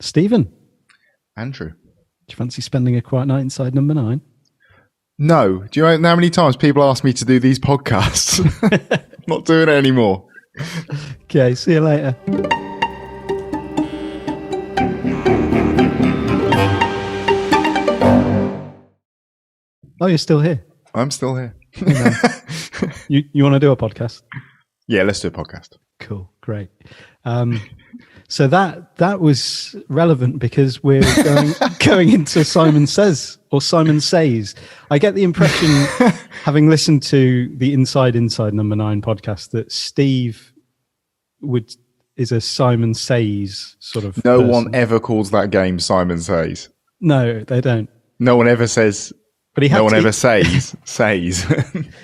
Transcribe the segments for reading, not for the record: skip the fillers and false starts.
Stephen. Andrew. Do you fancy spending a quiet night inside number 9? No. Do you know how many times people ask me to do these podcasts? Not doing it anymore. Okay, see you later. Oh, you're still here? I'm still here. You want to do a podcast? Yeah, let's do a podcast. Cool, great. So that was relevant because we're going into Simon Says or Simon Says. I get the impression, having listened to the Inside number 9 podcast, that Steve is a Simon Says sort of No person. one ever calls that game Simon Says. No, they don't. No one ever says. But no one ever says.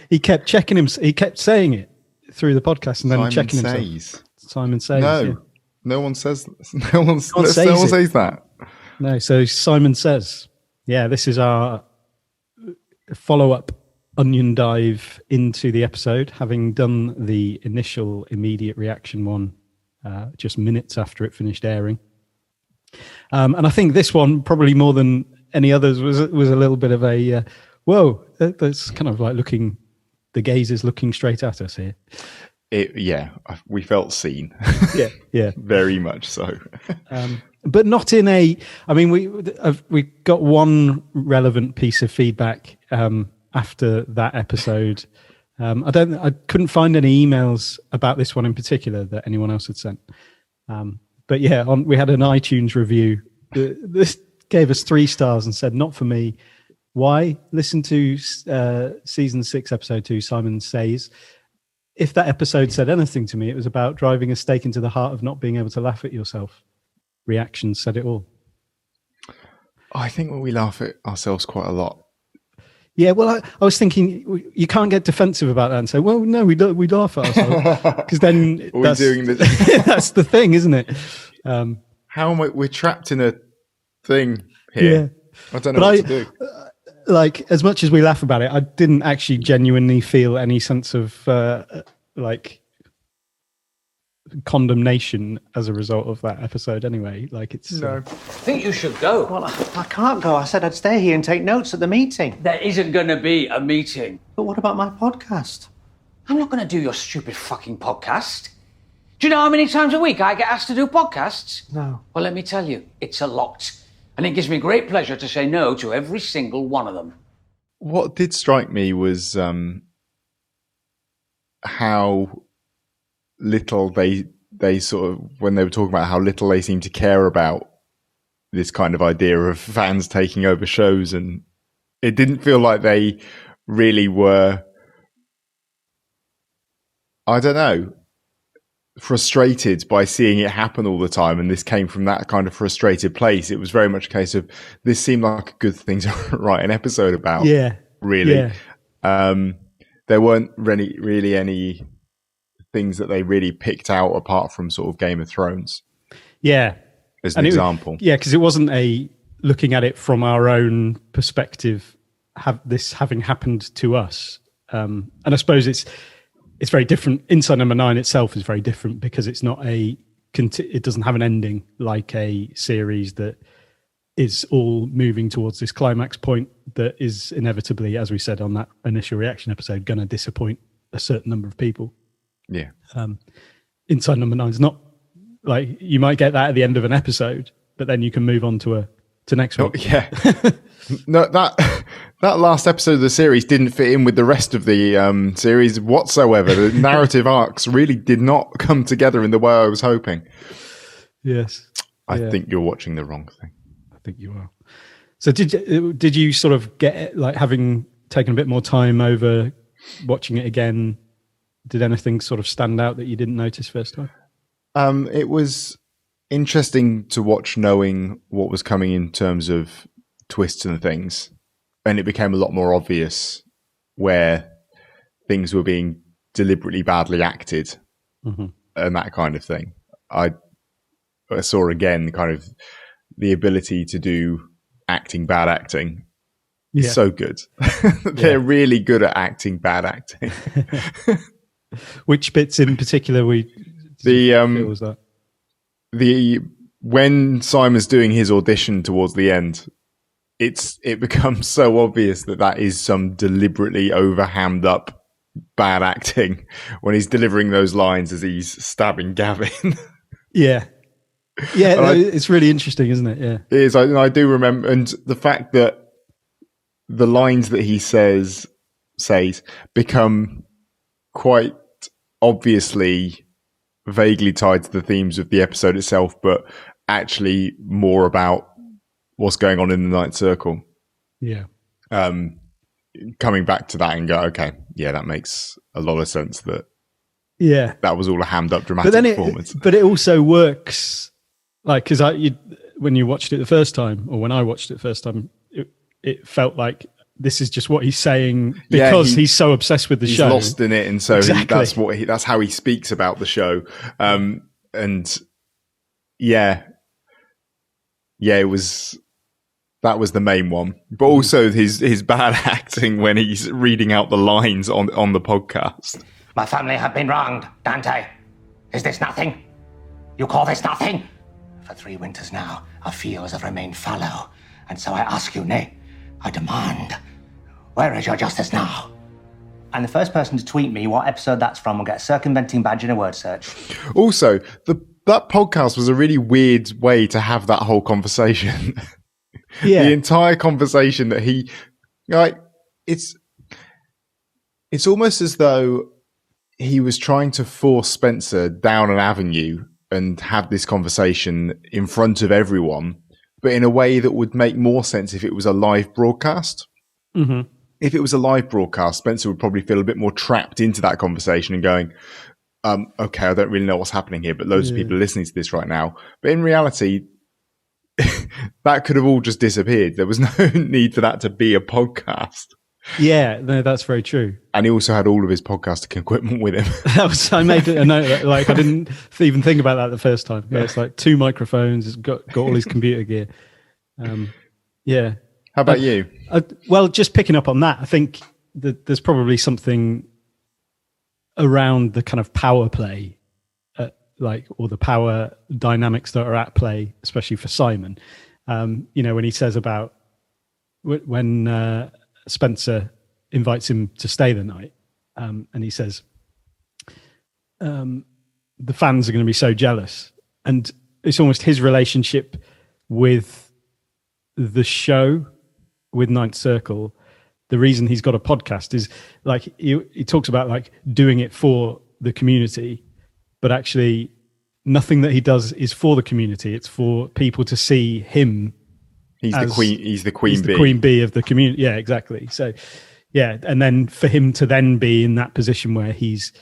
He kept checking him. He kept saying it through the podcast and then Simon checking says. himself. Simon Says. No, yeah. no one says. No one says that. No, so Simon Says. Yeah, this is our follow-up onion dive into the episode, having done the initial immediate reaction one just minutes after it finished airing. And I think this one, probably more than any others, was a little bit of a whoa. That's kind of like the gaze is looking straight at us here. We felt seen. Yeah, very much so. But not in a. I mean, we got one relevant piece of feedback after that episode. I couldn't find any emails about this one in particular that anyone else had sent. But yeah, we had an iTunes review. This gave us 3 stars and said, "Not for me. Why? Listen to season 6, episode 2. Simon Says. If that episode said anything to me, it was about driving a stake into the heart of not being able to laugh at yourself. Reactions said it all." I think we laugh at ourselves quite a lot. Yeah, well, I was thinking you can't get defensive about that and say, "Well, no, we laugh at ourselves," because then that's that's the thing, isn't it? How am we're trapped in a thing here? Yeah. I don't know what to do. Like, as much as we laugh about it, I didn't actually genuinely feel any sense of condemnation as a result of that episode anyway. Like, it's no. I think you should go. Well, I can't go. I said I'd stay here and take notes at the meeting. There isn't going to be a meeting. But what about my podcast? I'm not going to do your stupid fucking podcast. Do you know how many times a week I get asked to do podcasts? No. Well, let me tell you, it's a lot. And it gives me great pleasure to say no to every single one of them. What did strike me was how little they sort of, when they were talking about how little they seem to care about this kind of idea of fans taking over shows, and it didn't feel like they really were, I don't know, frustrated by seeing it happen all the time, and this came from that kind of frustrated place. It was very much a case of, this seemed like a good thing to write an episode about. Yeah, really. Yeah. There weren't really any things that they really picked out apart from sort of Game of Thrones. Yeah, as an example. Because it wasn't a looking at it from our own perspective, having happened to us, and I suppose it's very different. Inside number 9 itself is very different because it's not it doesn't have an ending like a series that is all moving towards this climax point that is inevitably, as we said on that initial reaction episode, going to disappoint a certain number of people. Yeah. Inside number 9 is not like, you might get that at the end of an episode, but then you can move on to next week. Oh, yeah. No, that last episode of the series didn't fit in with the rest of the series whatsoever. The narrative arcs really did not come together in the way I was hoping. Yes. I think you're watching the wrong thing. I think you are. So did you sort of get, like, having taken a bit more time over watching it again, did anything sort of stand out that you didn't notice first time? It was interesting to watch, knowing what was coming in terms of twists and things, and it became a lot more obvious where things were being deliberately badly acted, and that kind of thing. I saw again kind of the ability to do bad acting. Is so good. They're really good at acting bad acting. Which bits in particular was that? when Simon's doing his audition towards the end, it becomes so obvious that is some deliberately overhammed up bad acting when he's delivering those lines as he's stabbing Gavin. Yeah. Yeah, it's really interesting, isn't it? Yeah. It is. I do remember, and the fact that the lines that he says become quite obviously vaguely tied to the themes of the episode itself, but actually more about what's going on in the Ninth Circle. Yeah. Coming back to that and go, okay, yeah, that makes a lot of sense that was all a hammed up dramatic performance. But it also works, like, because when you watched it the first time, or when I watched it the first time, it felt like this is just what he's saying because he's so obsessed with the show. He's lost in it, and so exactly. That's how he speaks about the show. And it was. That was the main one, but also his bad acting when he's reading out the lines on the podcast. My family have been wronged, Dante. Is this nothing? You call this nothing? For 3 winters now, our fields have remained fallow, and so I ask you, nay, I demand, where is your justice now? And the first person to tweet me what episode that's from will get a circumventing badge in a word search. Also, that podcast was a really weird way to have that whole conversation. Yeah. The entire conversation that it's almost as though he was trying to force Spencer down an avenue and have this conversation in front of everyone, but in a way that would make more sense if it was a live broadcast. Mm-hmm. If it was a live broadcast, Spencer would probably feel a bit more trapped into that conversation and going, okay, I don't really know what's happening here, but loads of people are listening to this right now. But in reality, that could have all just disappeared. There was no need for that to be a podcast. Yeah, no, that's very true. And he also had all of his podcasting equipment with him. I made a note that, like, I didn't even think about that the first time. Yeah, it's like 2 microphones. It's got all his computer gear. Yeah. How about you? Well, just picking up on that, I think that there's probably something around the kind of power play, or the power dynamics that are at play, especially for Simon. When he says about when Spencer invites him to stay the night, and he says, the fans are going to be so jealous. And it's almost his relationship with the show, with Ninth Circle. The reason he's got a podcast is, like, he talks about, like, doing it for the community, but actually nothing that he does is for the community. It's for people to see him. He's the queen bee. The queen bee of the community. Yeah, exactly. So, yeah. And then for him to then be in that position where he's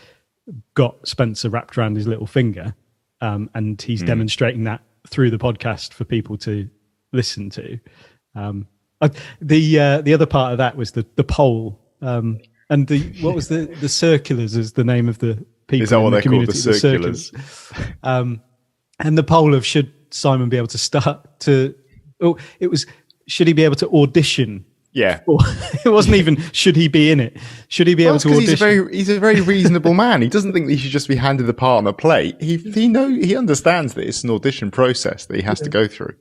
got Spencer wrapped around his little finger, and he's demonstrating that through the podcast for people to listen to. The other part of that was the poll, and what was the circulars is the name of the people. Is that in what the they're community, called? The circulars. And the poll of should Simon be able to should he be able to audition? Yeah. It wasn't even should he be in it. Should he be able to audition? He's a very reasonable man. He doesn't think that he should just be handed the part on a plate. He understands that it's an audition process that he has to go through.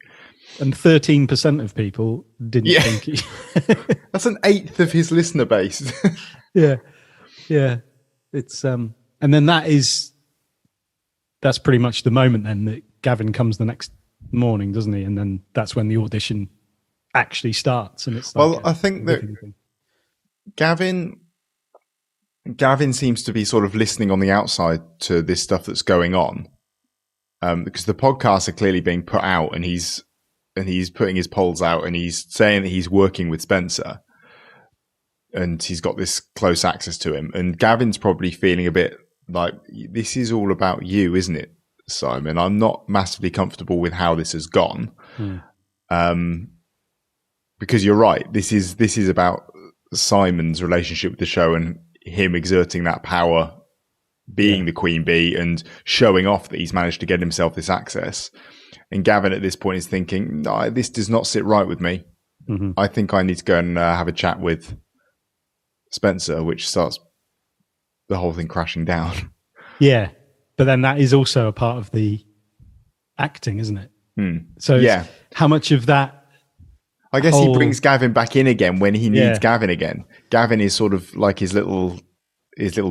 And 13% of people didn't think he... That's an eighth of his listener base. Yeah. It's and then that's pretty much the moment then that Gavin comes the next morning, doesn't he? And then that's when the audition actually starts. And it's like I think that Gavin seems to be sort of listening on the outside to this stuff that's going on, because the podcasts are clearly being put out, and he's putting his polls out, and he's saying that he's working with Spencer, and he's got this close access to him. And Gavin's probably feeling a bit like, this is all about you, isn't it, Simon? I'm not massively comfortable with how this has gone. Because you're right. This is about Simon's relationship with the show and him exerting that power, being the queen bee and showing off that he's managed to get himself this access. And Gavin at this point is thinking, no, this does not sit right with me. Mm-hmm. I think I need to go and have a chat with Spencer, which starts the whole thing crashing down. Yeah. But then that is also a part of the acting, isn't it? So Yeah. how much of that? I guess he brings Gavin back in again when he needs Gavin again. Gavin is sort of like his little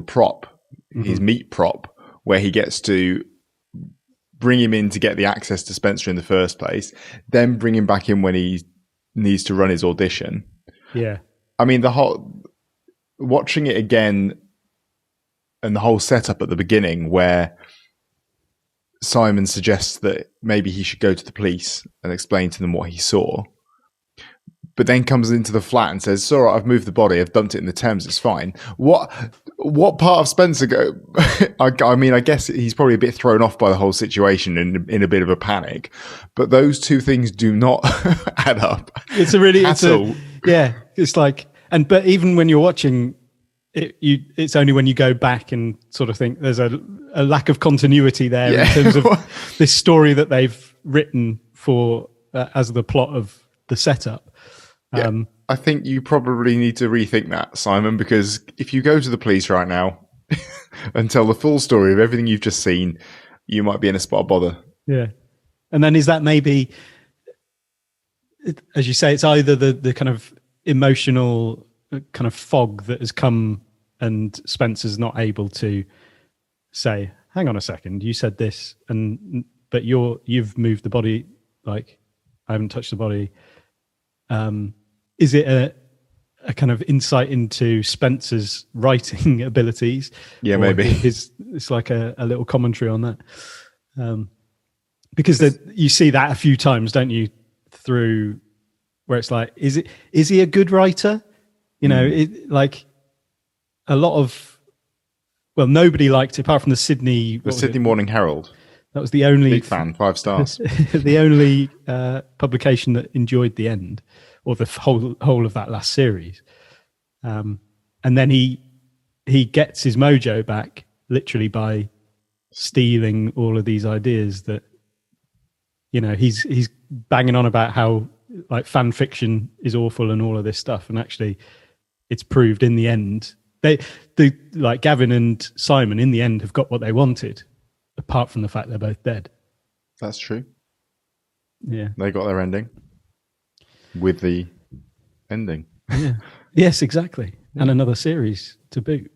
prop, his meat prop, where he gets to bring him in to get the access to Spencer in the first place, then bring him back in when he needs to run his audition. Yeah. I mean, watching it again and the whole setup at the beginning where Simon suggests that maybe he should go to the police and explain to them what he saw, but then comes into the flat and says, "It's all right, I've moved the body, I've dumped it in the Thames, it's fine." What part of Spencer go? I mean, I guess he's probably a bit thrown off by the whole situation and in a bit of a panic, but those two things do not add up. It's like, but even when you're watching it, it's only when you go back and sort of think there's a lack of continuity there in terms of this story that they've written for as the plot of the setup. I think you probably need to rethink that, Simon, because if you go to the police right now and tell the full story of everything you've just seen, you might be in a spot of bother. Yeah. And then is that maybe, as you say, it's either the kind of emotional kind of fog that has come and Spencer's not able to say, hang on a second, you said this, but you've moved the body, like I haven't touched the body. Is it a kind of insight into Spencer's writing abilities? Yeah, maybe. It's like a little commentary on that. Because you see that a few times, don't you, through where it's like, is he a good writer? You know, like a lot of, well, nobody liked it apart from the Sydney Morning Herald. That was the only big fan, 5 stars. The only publication that enjoyed the end, or the whole of that last series. And then he gets his mojo back literally by stealing all of these ideas that, you know, he's banging on about how like fan fiction is awful and all of this stuff, and actually it's proved in the end like Gavin and Simon in the end have got what they wanted, apart from the fact they're both dead. That's true. Yeah, they got their ending with the ending. Yeah. Yes, exactly. Yeah. And another series to boot.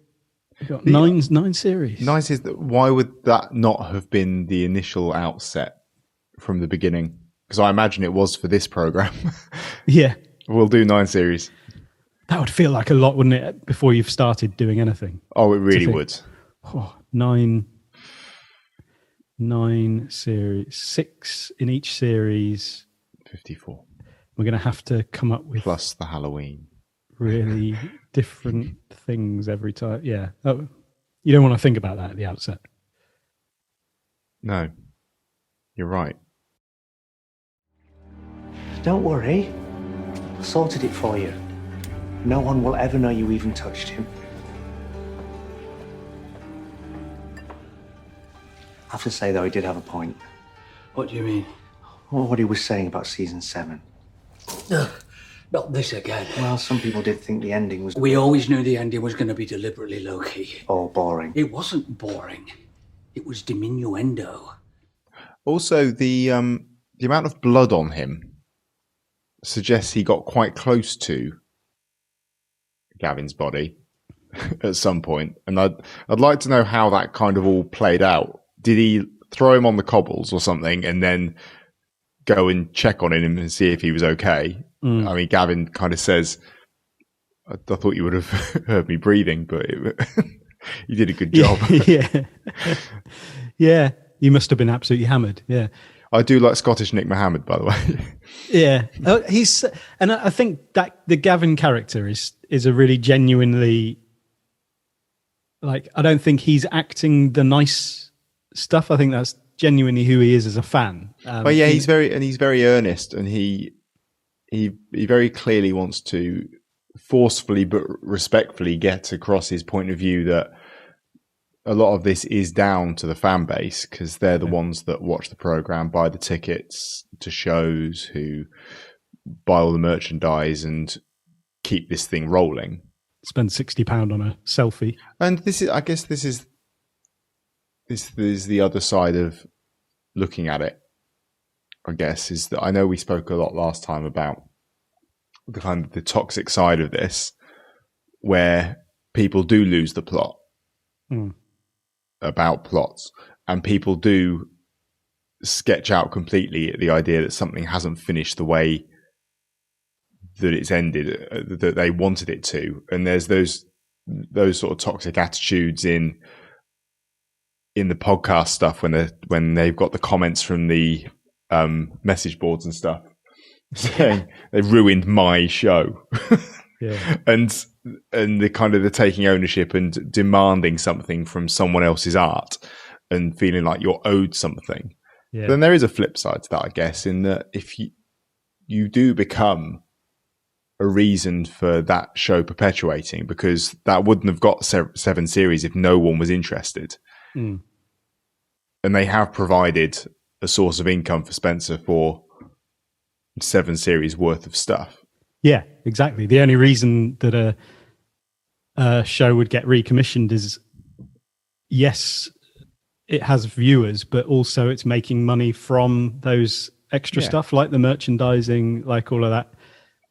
We've got nine series. Nice is that, why would that not have been the initial outset from the beginning? Because I imagine it was for this program. Yeah. We'll do 9 series. That would feel like a lot, wouldn't it, before you've started doing anything? Oh, it really would. Oh, 9 series, 6 in each series. 54. We're going to have to come up with... Plus the Halloween. Really different things every time. Yeah. Oh, you don't want to think about that at the outset. No. You're right. Don't worry. I sorted it for you. No one will ever know you even touched him. I have to say, though, he did have a point. What do you mean? Well, what he was saying about season 7. Not this again. Well, some people did think the ending was... We always knew the ending was going to be deliberately low-key. Or boring. It wasn't boring. It was diminuendo. Also, the amount of blood on him suggests he got quite close to Gavin's body at some point, and I'd like to know how that kind of all played out. Did he throw him on the cobbles or something, and then go and check on him and see if he was okay? I mean, Gavin kind of says, "I thought you would have heard me breathing, but you did a good job." Yeah, yeah. You must have been absolutely hammered. Yeah. I do like Scottish Nick Mohammed, by the way. Yeah, and I think that the Gavin character is a really genuinely, like, I don't think he's acting the nice stuff. I think that's genuinely who he is as a fan. But yeah, he's very earnest, and he very clearly wants to forcefully but respectfully get across his point of view that a lot of this is down to the fan base, because they're the ones that watch the program, buy the tickets to shows, who buy all the merchandise and keep this thing rolling. Spend £60 on a selfie. And this is the other side of looking at it. I guess, is that I know we spoke a lot last time about the kind of the toxic side of this, where people do lose the plot about plots, and people do sketch out completely the idea that something hasn't finished the way that it's ended, that they wanted it to. And there's those sort of toxic attitudes in the podcast stuff when they've got the comments from the message boards and stuff saying they ruined my show. Yeah. and the kind of the taking ownership and demanding something from someone else's art and feeling like you're owed something. Yeah. Then there is a flip side to that, I guess, in that if you do become a reason for that show perpetuating, because that wouldn't have got 7 series if no one was interested. And they have provided a source of income for Spencer for 7 series worth of stuff. Yeah, exactly. The only reason that a show would get recommissioned is, yes, it has viewers, but also it's making money from those extra stuff, like the merchandising, like all of that,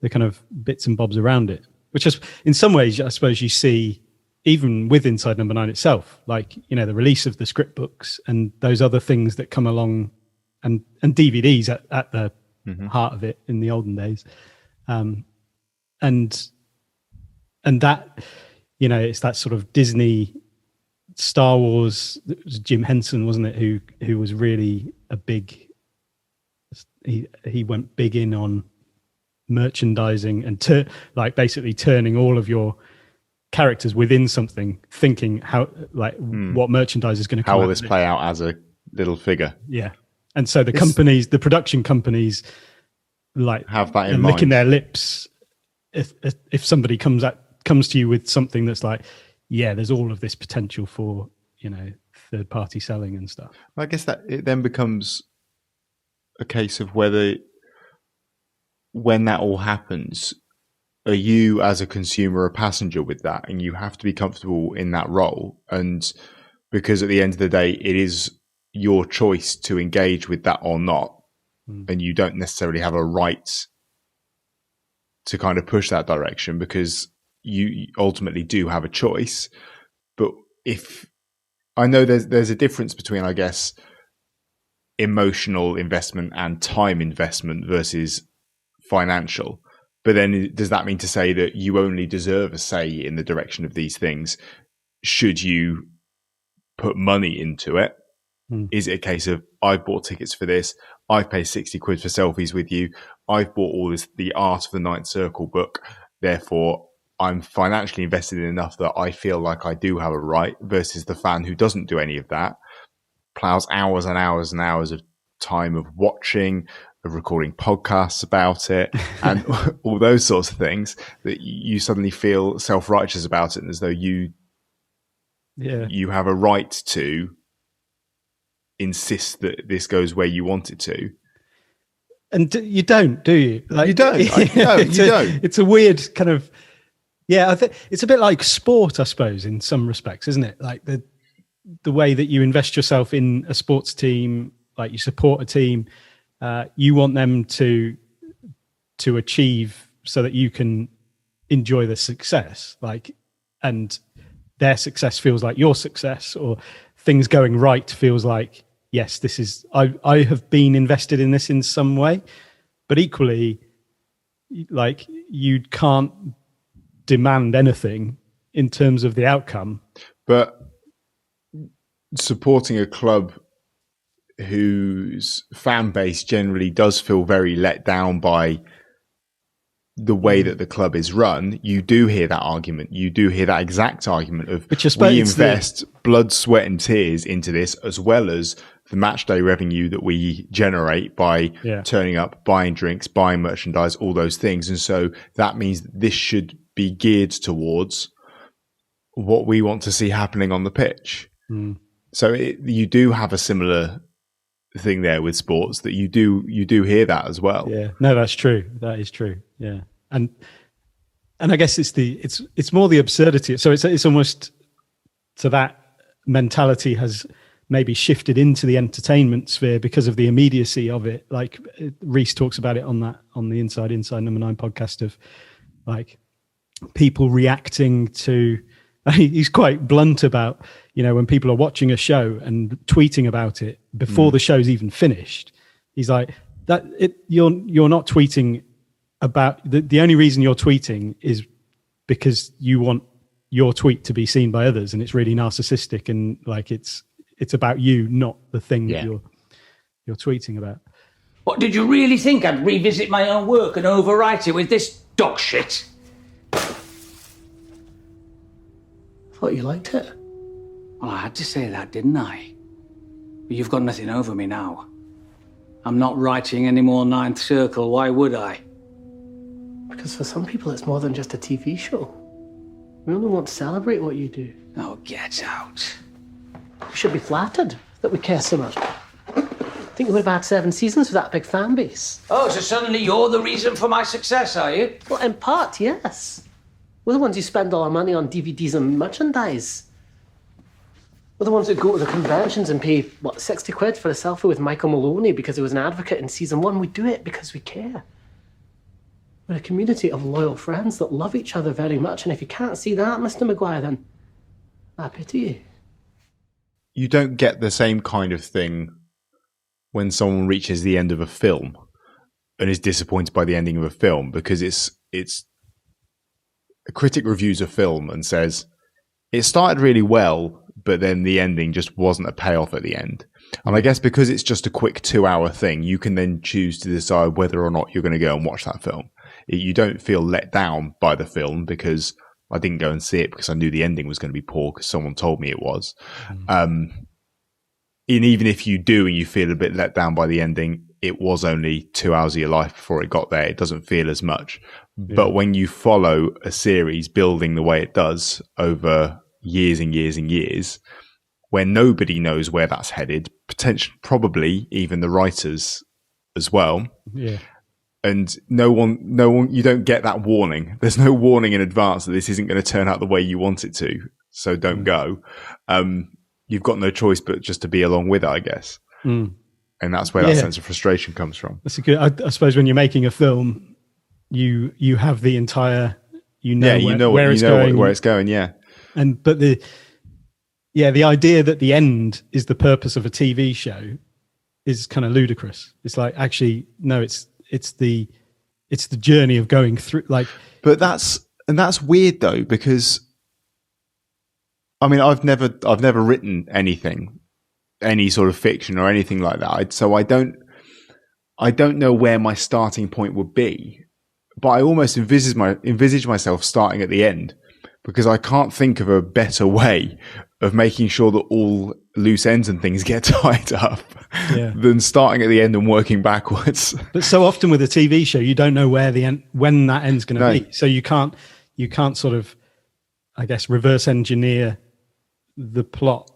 the kind of bits and bobs around it, which is in some ways, I suppose you see even with Inside Number 9 itself, like, you know, the release of the script books and those other things that come along, and DVDs at the heart of it in the olden days. And that, you know, it's that sort of Disney Star Wars. It was Jim Henson, wasn't it, who was really a big, he went big in on merchandising and like basically turning all of your characters within something, thinking how, like, what merchandise is going to come how will out this play out as a little figure. Yeah. And so the production companies, like, have that in mind, licking their lips if somebody comes to you with something that's like, yeah, there's all of this potential for, you know, third party selling and stuff. I guess that it then becomes a case of whether, when that all happens, are you as a consumer a passenger with that, and you have to be comfortable in that role. And because at the end of the day, it is your choice to engage with that or not. And you don't necessarily have a right to kind of push that direction, because you ultimately do have a choice. But if I know there's a difference between, I guess, emotional investment and time investment versus financial. But then does that mean to say that you only deserve a say in the direction of these things should you put money into it? Is it a case of, I've bought tickets for this, I've paid 60 quid for selfies with you, I've bought all this, the Art of the Ninth Circle book, therefore I'm financially invested in enough that I feel like I do have a right, versus the fan who doesn't do any of that, plows hours and hours and hours of time of watching, of recording podcasts about it, and all those sorts of things, that you suddenly feel self-righteous about it, and as though you have a right to insist that this goes where you want it to. And you don't, do you? Like, you don't. No, you don't. It's a weird kind of, I think it's a bit like sport, I suppose, in some respects, isn't it? Like the way that you invest yourself in a sports team, like you support a team, you want them to achieve so that you can enjoy the success, like, and their success feels like your success, or things going right feels like, yes, this is, I have been invested in this in some way. But equally, like, you can't demand anything in terms of the outcome. But supporting a club whose fan base generally does feel very let down by the way that the club is run, you do hear that argument. You do hear that exact argument of, we invest blood, sweat and tears into this, as well as the match day revenue that we generate by turning up, buying drinks, buying merchandise, all those things. And so that means that this should be geared towards what we want to see happening on the pitch. So you do have a similar thing there with sports, that you do hear that as well. Yeah, no, that's true. That is true. Yeah, and I guess it's more the absurdity. So it's almost, so that mentality has maybe shifted into the entertainment sphere because of the immediacy of it. Like Reese talks about it on the Inside Number 9 podcast of like people reacting to, he's quite blunt about, when people are watching a show and tweeting about it before the show's even finished. He's like, you're not tweeting about, the only reason you're tweeting is because you want your tweet to be seen by others, and it's really narcissistic, and like it's about you, not the thing that you're tweeting about. What, did you really think I'd revisit my own work and overwrite it with this dog shit? I thought you liked it. Well, I had to say that, didn't I? But you've got nothing over me now. I'm not writing any more Ninth Circle. Why would I? Because for some people, it's more than just a TV show. We only want to celebrate what you do. Oh, get out. You should be flattered that we care so much. I think you would have had 7 seasons with that big fan base. Oh, so suddenly you're the reason for my success, are you? Well, in part, yes. We're the ones who spend all our money on DVDs and merchandise. We're the ones who go to the conventions and pay, 60 quid for a selfie with Michael Maloney because he was an advocate in season 1. We do it because we care. We're a community of loyal friends that love each other very much. And if you can't see that, Mr. Maguire, then I pity you. You don't get the same kind of thing when someone reaches the end of a film and is disappointed by the ending of a film, because it's a critic reviews a film and says it started really well, but then the ending just wasn't a payoff at the end. And I guess because it's just a quick 2-hour thing, you can then choose to decide whether or not you're going to go and watch that film. You don't feel let down by the film because I didn't go and see it because I knew the ending was going to be poor because someone told me it was. And even if you do and you feel a bit let down by the ending, it was only 2 hours of your life before it got there. It doesn't feel as much. Yeah. But when you follow a series building the way it does over years and years and years, where nobody knows where that's headed, potentially, probably even the writers as well. Yeah. And no one, you don't get that warning. There's no warning in advance that this isn't going to turn out the way you want it to. So don't go. You've got no choice but just to be along with it, I guess. And that's where that sense of frustration comes from. That's a good, I suppose when you're making a film, you have the entire, where it's going. Yeah. But the idea that the end is the purpose of a TV show is kind of ludicrous. It's like, actually, no, it's the journey of going through, like. But that's weird though, because I mean, I've never written anything, any sort of fiction or anything like that. So I don't know where my starting point would be, but I almost envisage myself starting at the end, because I can't think of a better way of making sure that all loose ends and things get tied up than starting at the end and working backwards. But so often with a TV show, you don't know where when that end's going to be. So you can't sort of, I guess, reverse engineer the plot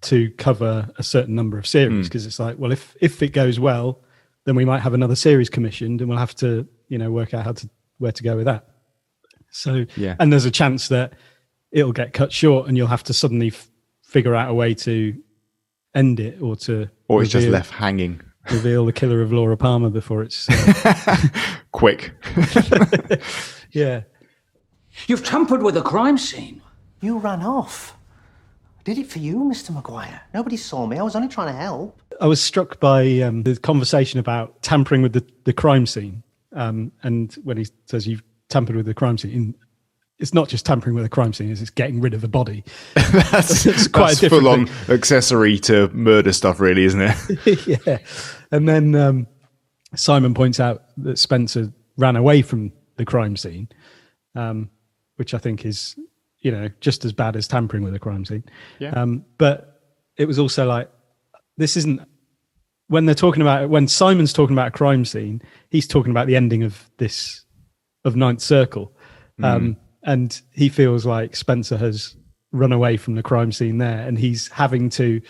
to cover a certain number of series, because it's like, well, if it goes well, then we might have another series commissioned and we'll have to, work out where to go with that. So, and there's a chance that it'll get cut short and you'll have to suddenly figure out a way to end it, or it's just left hanging. Reveal the killer of Laura Palmer before it's quick. Yeah. You've tampered with a crime scene. You ran off. I did it for you, Mr. Maguire. Nobody saw me. I was only trying to help. I was struck by the conversation about tampering with the crime scene. And when he says you've tampered with the crime scene, it's not just tampering with a crime scene, it's getting rid of a body. That's quite a full-on accessory to murder stuff, really, isn't it? Yeah. And then Simon points out that Spencer ran away from the crime scene, which I think is, just as bad as tampering with a crime scene. Yeah. But it was also like, this isn't, when Simon's talking about a crime scene, he's talking about the ending of Ninth Circle. And he feels like Spencer has run away from the crime scene there, and he's having to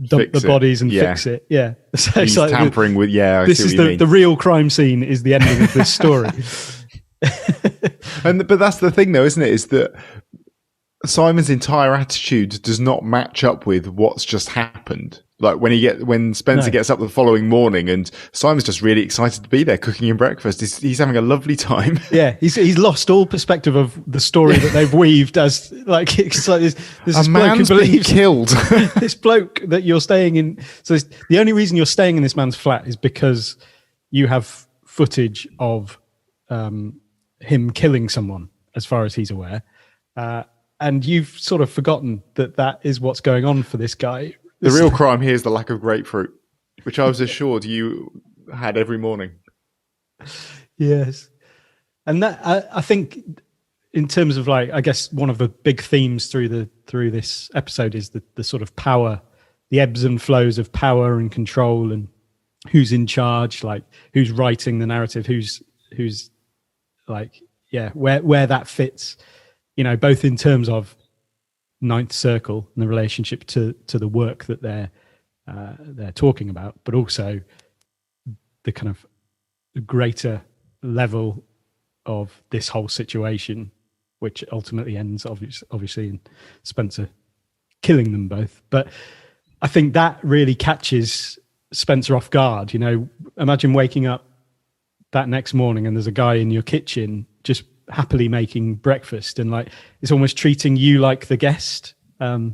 dump the bodies and fix it. Yeah. So he's like tampering with, this is the real crime scene is the ending of this story. But that's the thing though, isn't it? Is that Simon's entire attitude does not match up with what's just happened. Like when Spencer gets up the following morning and Simon's just really excited to be there cooking him breakfast. He's having a lovely time. Yeah, he's lost all perspective of the story that they've weaved as like it's like this man's bloke who believes been killed. this bloke that you're staying in. So the only reason you're staying in this man's flat is because you have footage of him killing someone, as far as he's aware, and you've sort of forgotten that is what's going on for this guy. The real crime here is the lack of grapefruit, which I was assured you had every morning. Yes. And that I think in terms of like, I guess one of the big themes through this episode is the sort of power, the ebbs and flows of power and control and who's in charge, like who's writing the narrative, who's like, yeah, where that fits, both in terms of Ninth Circle and the relationship to the work that they're talking about, but also the kind of greater level of this whole situation, which ultimately ends obviously in Spencer killing them both. But I think that really catches Spencer off guard. Imagine waking up that next morning and there's a guy in your kitchen just happily making breakfast, and like it's almost treating you like the guest. And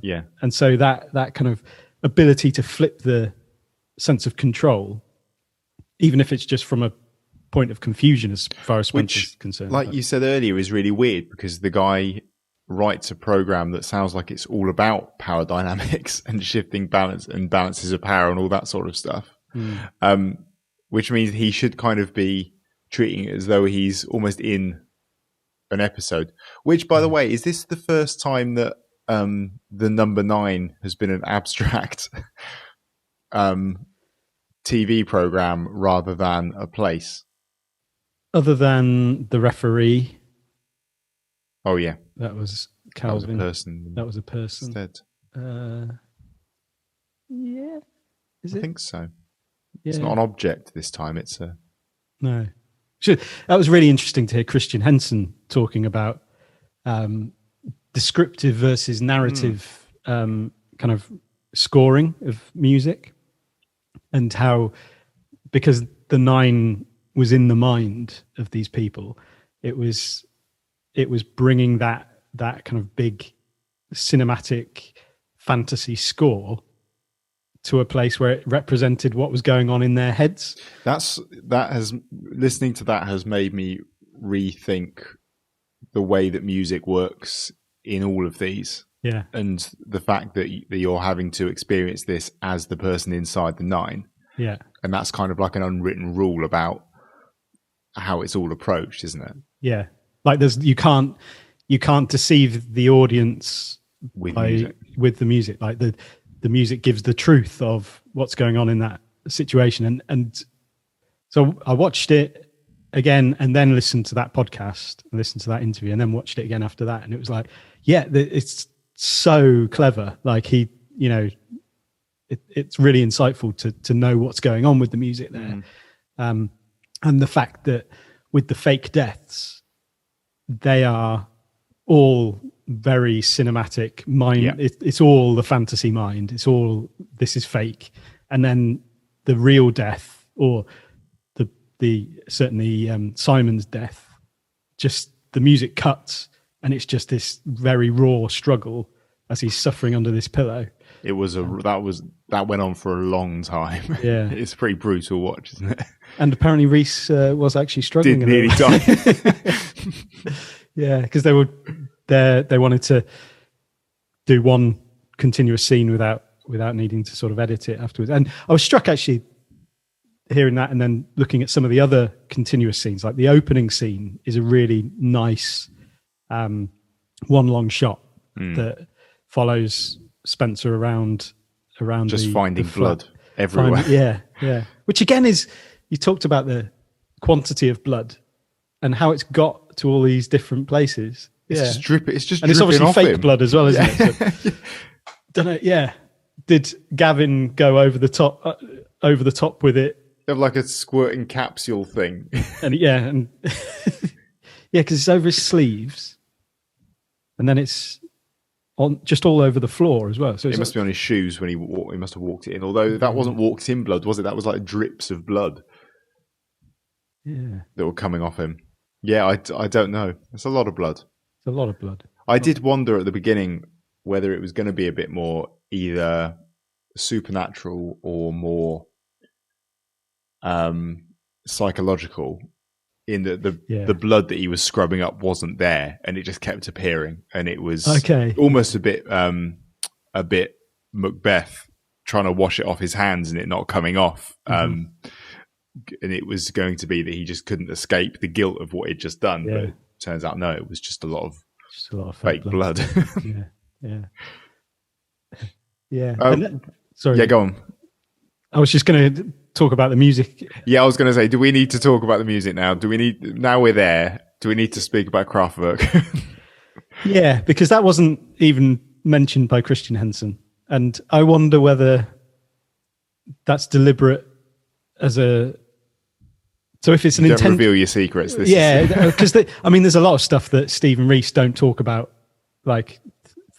so that kind of ability to flip the sense of control, even if it's just from a point of confusion as far as Spencer's concerned. Like you said earlier, is really weird because the guy writes a program that sounds like it's all about power dynamics and shifting balance and balances of power and all that sort of stuff. Which means he should kind of be treating it as though he's almost in an episode, which, by the way, is this the first time that the number 9 has been an abstract TV program rather than a place? Other than the referee. Oh yeah, that was Calvin. That was a person. That was a person. Instead. Yeah. Is it? I think so. Yeah. It's not an object this time. It's a no. That was really interesting to hear Christian Henson talking about descriptive versus narrative kind of scoring of music, and how, because the 9 was in the mind of these people, it was bringing that kind of big cinematic fantasy score to a place where it represented what was going on in their heads. Listening to that has made me rethink the way that music works in all of these. Yeah. And the fact that you're having to experience this as the person inside the 9. Yeah. And that's kind of like an unwritten rule about how it's all approached, isn't it? Yeah. Like you can't deceive the audience with the music. Like the music gives the truth of what's going on in that situation. And so I watched it again and then listened to that podcast and listened to that interview and then watched it again after that. And it was like, yeah, it's so clever. Like it's really insightful to know what's going on with the music there. And the fact that with the fake deaths, they are all very cinematic mind. Yeah. It's all the fantasy mind. It's all, this is fake. And then the real death, or the certainly Simon's death, just the music cuts and it's just this very raw struggle as he's suffering under this pillow. It was that went on for a long time. Yeah. It's a pretty brutal watch, isn't it? And apparently Reese was actually struggling. Did nearly die. Yeah, because they wanted to do one continuous scene without needing to sort of edit it afterwards. And I was struck actually hearing that and then looking at some of the other continuous scenes. Like the opening scene is a really nice one long shot that follows Spencer around just the finding the blood everywhere. Yeah. Which again is, you talked about the quantity of blood and how it's got to all these different places. It's just dripping. It's and it's obviously off fake him. blood as well, isn't it? So, don't know. Yeah. Did Gavin go over the top with it? Have like a squirting capsule thing. And yeah, because it's over his sleeves, and then it's on just all over the floor as well. So it must be on his shoes when he must have walked it in. Although that wasn't walked in blood, was it? That was like drips of blood. Yeah, that were coming off him. Yeah, I don't know. It's a lot of blood. It's a lot of blood. I did wonder at the beginning whether it was going to be a bit more either supernatural or more psychological, in that the blood that he was scrubbing up wasn't there, and it just kept appearing, and it was almost a bit Macbeth trying to wash it off his hands and it not coming off. And it was going to be that he just couldn't escape the guilt of what he'd just done. But it turns out, no, it was just a lot of fake blood. Sorry. Yeah, go on. I was just going to talk about the music. Yeah, I was going to say, do we need to talk about the music now? Now we're there, do we need to speak about Kraftwerk? Yeah, because that wasn't even mentioned by Christian Henson. And I wonder whether that's deliberate so if it's an intent, don't reveal your secrets. Because there's a lot of stuff that Stephen Rees don't talk about, like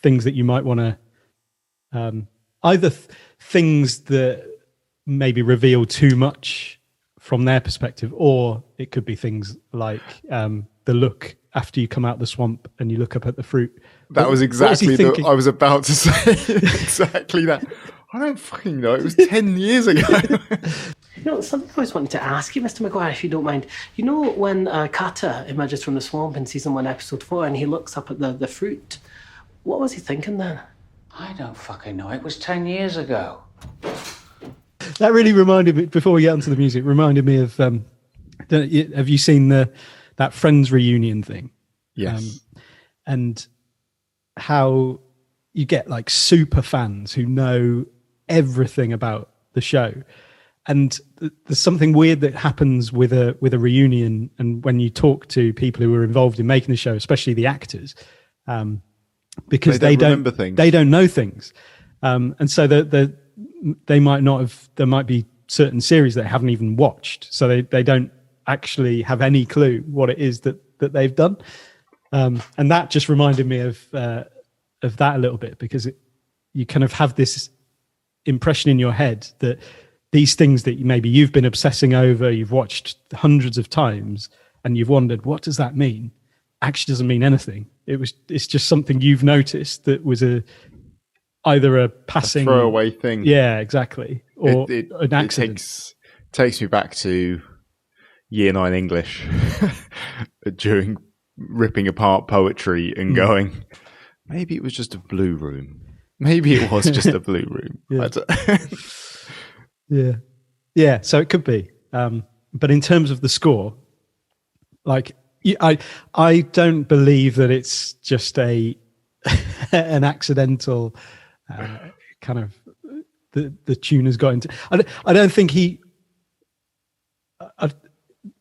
things that you might want to either things that maybe reveal too much from their perspective, or it could be things like the look after you come out the swamp and you look up at the fruit. That was exactly I was about to say exactly that. I don't fucking know. It was 10 years ago. Something I always wanted to ask you, Mr. Maguire, if you don't mind. You know when Kata emerges from the swamp in season 1, episode 4, and he looks up at the fruit, what was he thinking then? I don't fucking know. It was 10 years ago. That really reminded me, before we get onto the music, reminded me of, have you seen that Friends reunion thing? Yes. And how you get like super fans who know everything about the show. And there's something weird that happens with a reunion, and when you talk to people who were involved in making the show, especially the actors, because they don't know things, and so they might not have. There might be certain series they haven't even watched, so they don't actually have any clue what it is that they've done, and that just reminded me of that a little bit, because you kind of have this impression in your head that these things that maybe you've been obsessing over, you've watched hundreds of times, and you've wondered, what does that mean? Actually doesn't mean anything. It's just something you've noticed that was either a passing throwaway thing. Yeah, exactly. Or an accident. It takes me back to year 9 English during ripping apart poetry and going, maybe it was just a blue room. Maybe it was just a blue room. Yeah. So it could be. But in terms of the score, like I don't believe that it's just an accidental kind of the tune has got into. I don't think he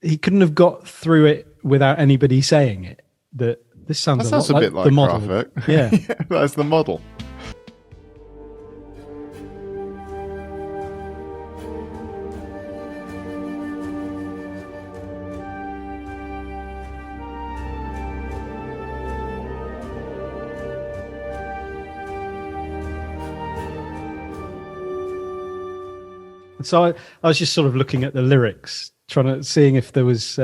couldn't have got through it without anybody saying it. That this sounds a bit like the model. Kraftwerk. Yeah. That's the model. So I was just sort of looking at the lyrics, seeing if there was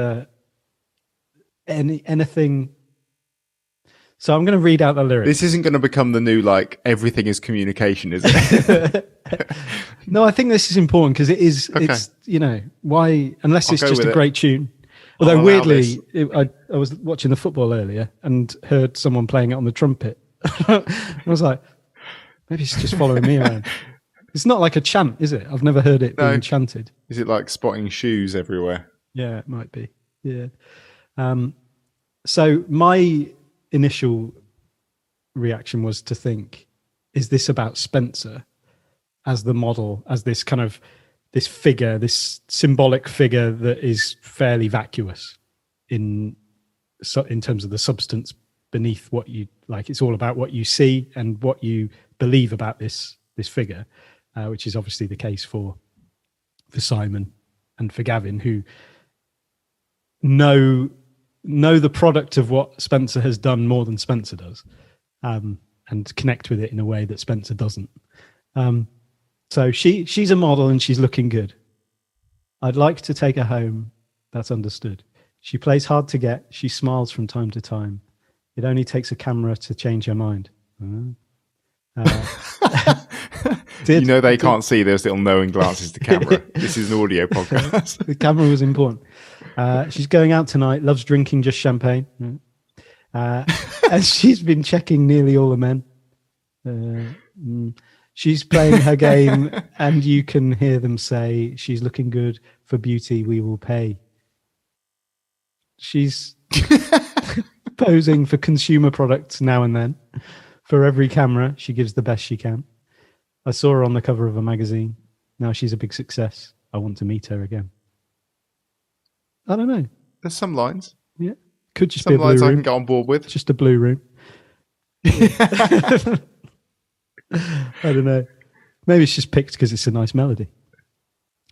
anything. So I'm going to read out the lyrics. This isn't going to become the new, like, everything is communication, is it? No, I think this is important because it is. Okay. It's, why, unless it's just a great tune. Although weirdly, I was watching the football earlier and heard someone playing it on the trumpet. I was like, maybe it's just following me around. It's not like a chant, is it? I've never heard it being chanted. Is it like spotting shoes everywhere? Yeah, it might be. Yeah. So my initial reaction was to think, is this about Spencer as the model, as this kind of this figure, this symbolic figure that is fairly vacuous in terms of the substance beneath what you like? It's all about what you see and what you believe about this figure. Which is obviously the case for Simon and for Gavin, who know the product of what Spencer has done more than Spencer does, and and connect with it in a way that Spencer doesn't. So she's a model and she's looking good. I'd like to take her home. That's understood. She plays hard to get. She smiles from time to time. It only takes a camera to change her mind. They can't see those little knowing glances to camera. This is an audio podcast. The camera was important. She's going out tonight, loves drinking just champagne. And she's been checking nearly all the men. She's playing her game, and you can hear them say, she's looking good. For beauty, we will pay. She's posing for consumer products now and then. For every camera, she gives the best she can. I saw her on the cover of a magazine. Now she's a big success. I want to meet her again. I don't know. There's some lines. Yeah. Could just some be a blue lines room. I can get on board with. Just a blue room. I don't know. Maybe it's just picked because it's a nice melody.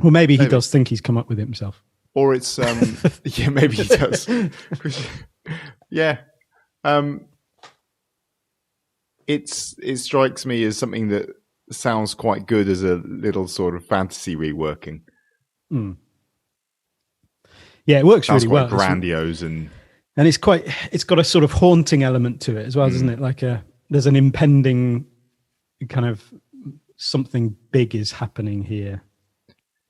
Or maybe he does think he's come up with it himself. Or it's, yeah, maybe he does. Yeah. It strikes me as something that sounds quite good as a little sort of fantasy reworking. Yeah, it works sounds really well. Grandiose and it's got a sort of haunting element to it as well, doesn't it? Like there's an impending kind of something big is happening here.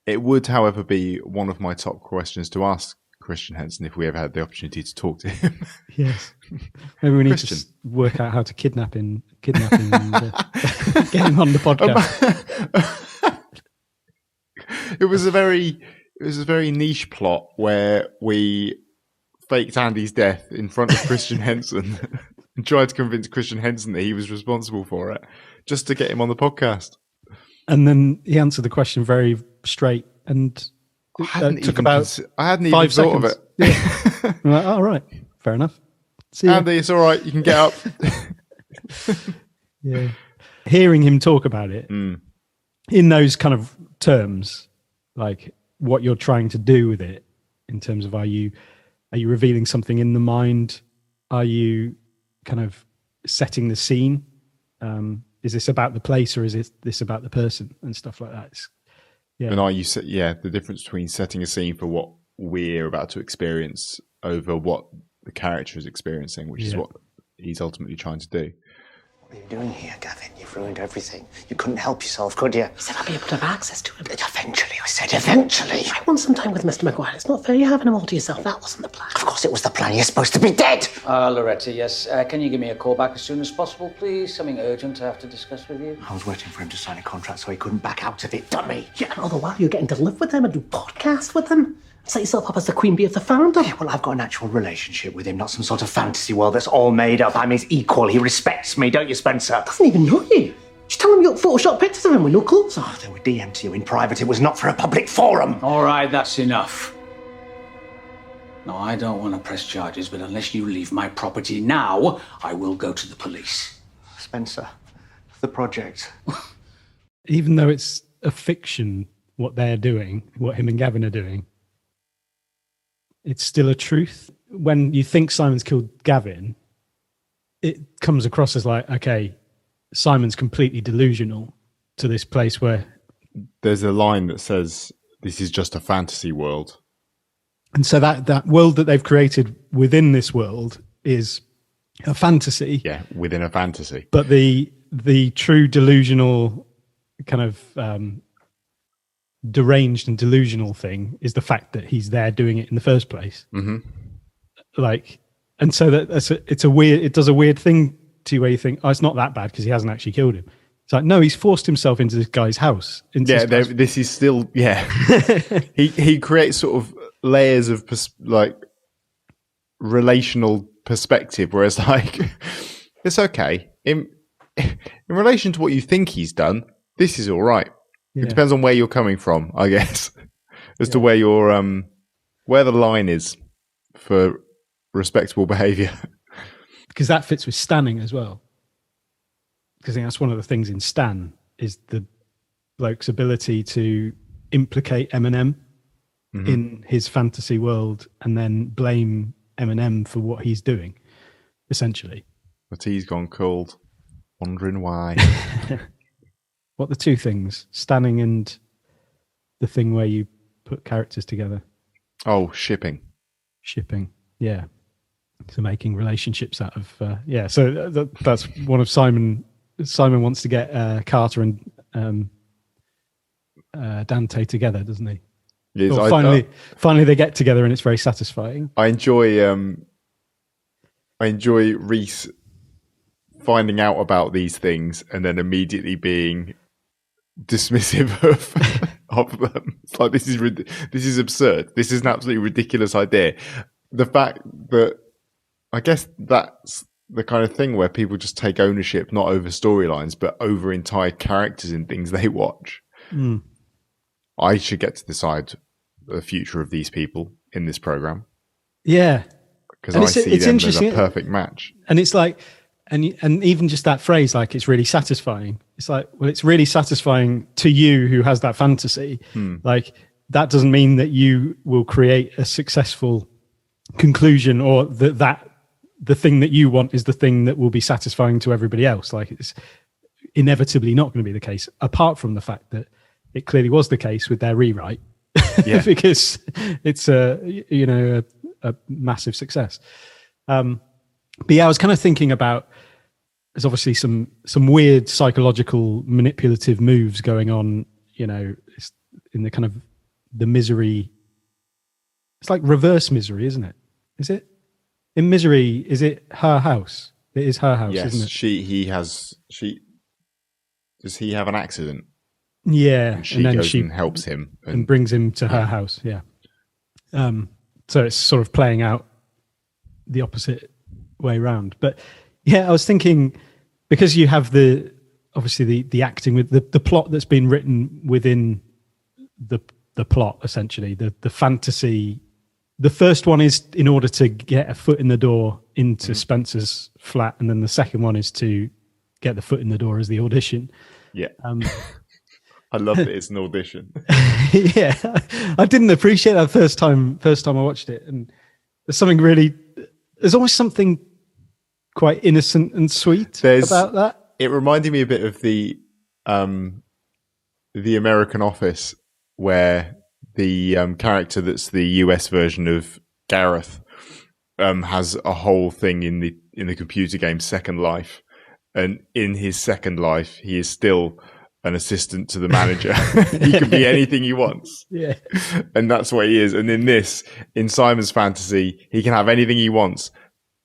It would, however, be one of my top questions to ask Christian Henson if we ever had the opportunity to talk to him. Yes. Maybe we need to work out how to kidnap him and get him on the podcast. It was a very niche plot where we faked Andy's death in front of Christian Henson and tried to convince Christian Henson that he was responsible for it, just to get him on the podcast. And then he answered the question very straight, and took about I hadn't 5 even thought seconds. of it. Yeah. I'm like, all right, fair enough. See Andy, it's all right. You can get up. Yeah, hearing him talk about it in those kind of terms, like what you're trying to do with it, in terms of are you revealing something in the mind? Are you kind of setting the scene? Is this about the place or is this about the person and stuff like that? Yeah. And are you the difference between setting a scene for what we're about to experience over what the character is experiencing, which is what he's ultimately trying to do. What are you doing here, Gavin? You've ruined everything. You couldn't help yourself, could you? I said I'll be able to have access to him. Eventually, I said eventually. I want some time with Mr. Maguire. It's not fair you're having him all to yourself. That wasn't the plan. Of course it was the plan. You're supposed to be dead. Loretta, yes. Can you give me a call back as soon as possible, please? Something urgent I have to discuss with you. I was waiting for him to sign a contract so he couldn't back out of it, dummy. Yeah, and all the while you're getting to live with him and do podcasts with him. Set yourself up as the queen bee of the fandom. Yeah, well, I've got an actual relationship with him, not some sort of fantasy world that's all made up. I'm his equal. He respects me, don't you, Spencer? Doesn't even know you. Just tell him you got Photoshop pictures of him with no clothes on. Oh, they were DM'd to you in private. It was not for a public forum. All right, that's enough. No, I don't want to press charges, but unless you leave my property now, I will go to the police. Spencer, the project. Even though it's a fiction, what they're doing, what him and Gavin are doing, it's still a truth. When you think Simon's killed Gavin, it comes across as like, okay, Simon's completely delusional to this place where... There's a line that says, this is just a fantasy world. And so that world that they've created within this world is a fantasy. Yeah, within a fantasy. But the true delusional kind of... deranged and delusional thing is the fact that he's there doing it in the first place. Mm-hmm. Like, and so it does a weird thing to you where you think, oh, it's not that bad because he hasn't actually killed him. It's like, no, he's forced himself into this guy's house. This is still, he creates sort of layers of relational perspective, whereas like, it's okay. In relation to what you think he's done, this is all right. Yeah. It depends on where you're coming from, I guess, as to where your where the line is for respectable behaviour. Because that fits with Stanning as well. Because I think that's one of the things in Stan is the bloke's ability to implicate Eminem in his fantasy world and then blame Eminem for what he's doing, essentially. The tea's gone cold. Wondering why. What the two things? Standing and the thing where you put characters together. Oh, shipping. Shipping, yeah. So making relationships out of So that's one of Simon. Simon wants to get Carter and Dante together, doesn't he? Yes, Or finally they get together, and it's very satisfying. I enjoy Reese finding out about these things and then immediately being dismissive of them. It's like, this is absurd. This is an absolutely ridiculous idea. The fact that, I guess that's the kind of thing where people just take ownership, not over storylines, but over entire characters in things they watch. Mm. I should get to decide the future of these people in this program. Yeah. Because I see them as a perfect match. And it's like, and even just that phrase, like, it's really satisfying. It's like, well, it's really satisfying to you who has that fantasy. Like, that doesn't mean that you will create a successful conclusion, or that the thing that you want is the thing that will be satisfying to everybody else. Like, it's inevitably not going to be the case, apart from the fact that it clearly was the case with their rewrite. Yeah. Because it's a massive success. But yeah, I was kind of thinking about, there's obviously some weird psychological manipulative moves going on, in the kind of the misery. It's like reverse misery, isn't it? Is it? In Misery, is it her house? It is her house, yes, isn't it? Does he have an accident? Yeah. And she goes and helps him. And brings him to her house, yeah. So it's sort of playing out the opposite way round. But yeah, I was thinking, because you have the acting with the plot that's been written within the plot, essentially, the fantasy. The first one is in order to get a foot in the door into Spencer's flat, and then the second one is to get the foot in the door as the audition. Yeah. I love that it's an audition. Yeah, I didn't appreciate that first time I watched it, and there's almost something quite innocent and sweet about that. It reminded me a bit of the American Office, where the character that's the US version of Gareth has a whole thing in the computer game Second Life, and in his second life he is still an assistant to the manager. He can be anything he wants. Yeah. And that's what he is. And in Simon's fantasy, he can have anything he wants,